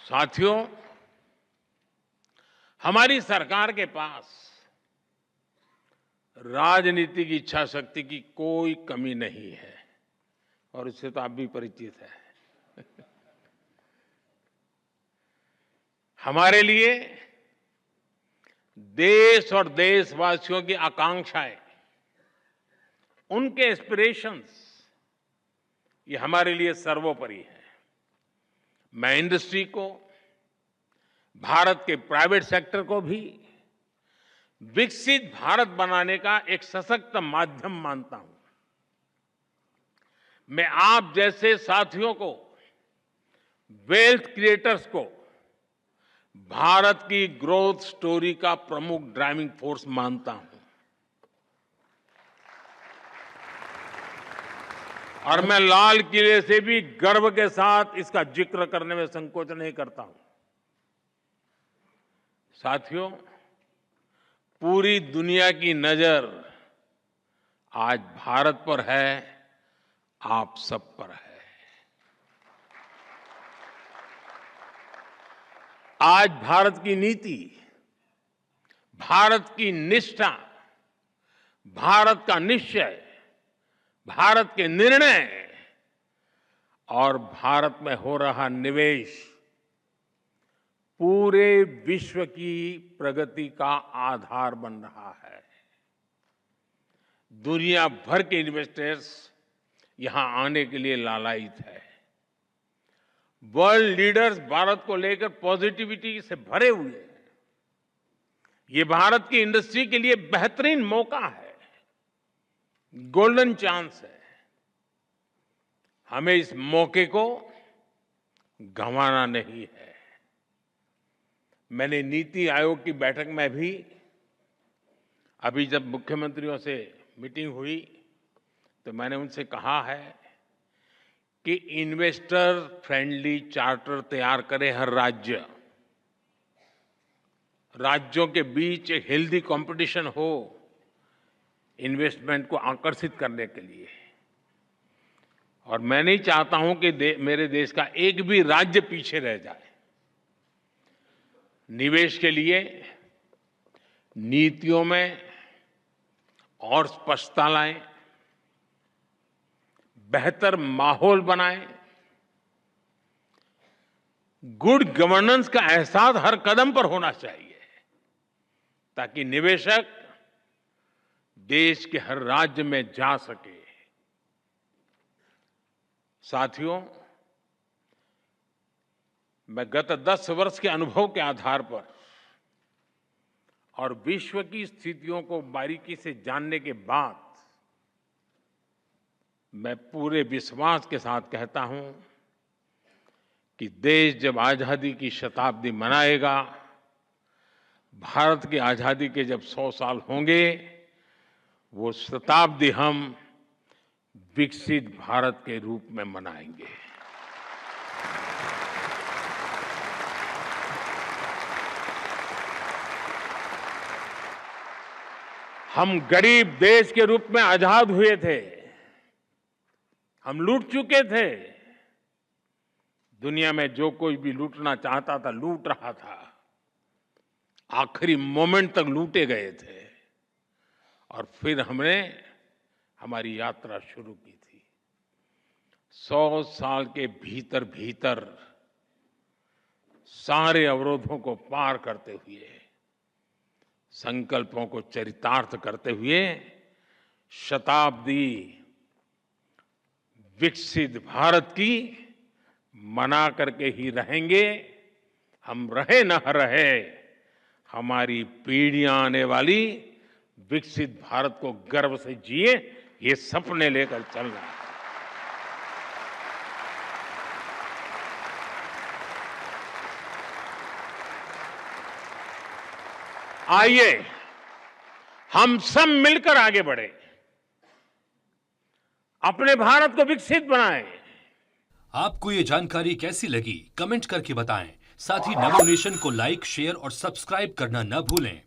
साथियों, हमारी सरकार के पास राजनीतिक इच्छा शक्ति की कोई कमी नहीं है और इससे तो आप भी परिचित हैं। हमारे लिए देश और देशवासियों की आकांक्षाएं, उनके एस्पिरेशंस, ये हमारे लिए सर्वोपरि है। मैं इंडस्ट्री को, भारत के प्राइवेट सेक्टर को भी विकसित भारत बनाने का एक सशक्त माध्यम मानता हूं। मैं आप जैसे साथियों को, वेल्थ क्रिएटर्स को भारत की ग्रोथ स्टोरी का प्रमुख ड्राइविंग फोर्स मानता हूं और मैं लाल किले से भी गर्व के साथ इसका जिक्र करने में संकोच नहीं करता हूं। साथियों, पूरी दुनिया की नजर आज भारत पर है, आप सब पर है। आज भारत की नीति, भारत की निष्ठा, भारत का निश्चय, भारत के निर्णय और भारत में हो रहा निवेश पूरे विश्व की प्रगति का आधार बन रहा है। दुनिया भर के इन्वेस्टर्स यहां आने के लिए लालायित है। वर्ल्ड लीडर्स भारत को लेकर पॉजिटिविटी से भरे हुए हैं। ये भारत की इंडस्ट्री के लिए बेहतरीन मौका है, गोल्डन चांस है। हमें इस मौके को गंवाना नहीं है। मैंने नीति आयोग की बैठक में भी, अभी जब मुख्यमंत्रियों से मीटिंग हुई तो मैंने उनसे कहा है कि इन्वेस्टर फ्रेंडली चार्टर तैयार करे हर राज्य। राज्यों के बीच एक हेल्दी कंपटीशन हो इन्वेस्टमेंट को आकर्षित करने के लिए। और मैं नहीं चाहता हूं कि मेरे देश का एक भी राज्य पीछे रह जाए। निवेश के लिए नीतियों में और स्पष्टता लाएं, बेहतर माहौल बनाएं, गुड गवर्नेंस का एहसास हर कदम पर होना चाहिए ताकि निवेशक देश के हर राज्य में जा सके। साथियों, मैं गत 10 वर्ष के अनुभव के आधार पर और विश्व की स्थितियों को बारीकी से जानने के बाद मैं पूरे विश्वास के साथ कहता हूं कि देश जब आजादी की शताब्दी मनाएगा, भारत की आजादी के जब 100 साल होंगे, वो शताब्दी हम विकसित भारत के रूप में मनाएंगे। हम गरीब देश के रूप में आजाद हुए थे, हम लूट चुके थे। दुनिया में जो कोई भी लूटना चाहता था लूट रहा था, आखिरी मोमेंट तक लूटे गए थे। और फिर हमने हमारी यात्रा शुरू की थी। 100 साल के भीतर भीतर सारे अवरोधों को पार करते हुए, संकल्पों को चरितार्थ करते हुए शताब्दी विकसित भारत की मना करके ही रहेंगे। हम रहे न रहे, हमारी पीढ़ियां आने वाली विकसित भारत को गर्व से जिए, ये सपने लेकर चलना है। आइए हम सब मिलकर आगे बढ़े, अपने भारत को विकसित बनाएं। आपको ये जानकारी कैसी लगी कमेंट करके बताएं। साथ ही नवो नेशन को लाइक, शेयर और सब्सक्राइब करना न भूलें।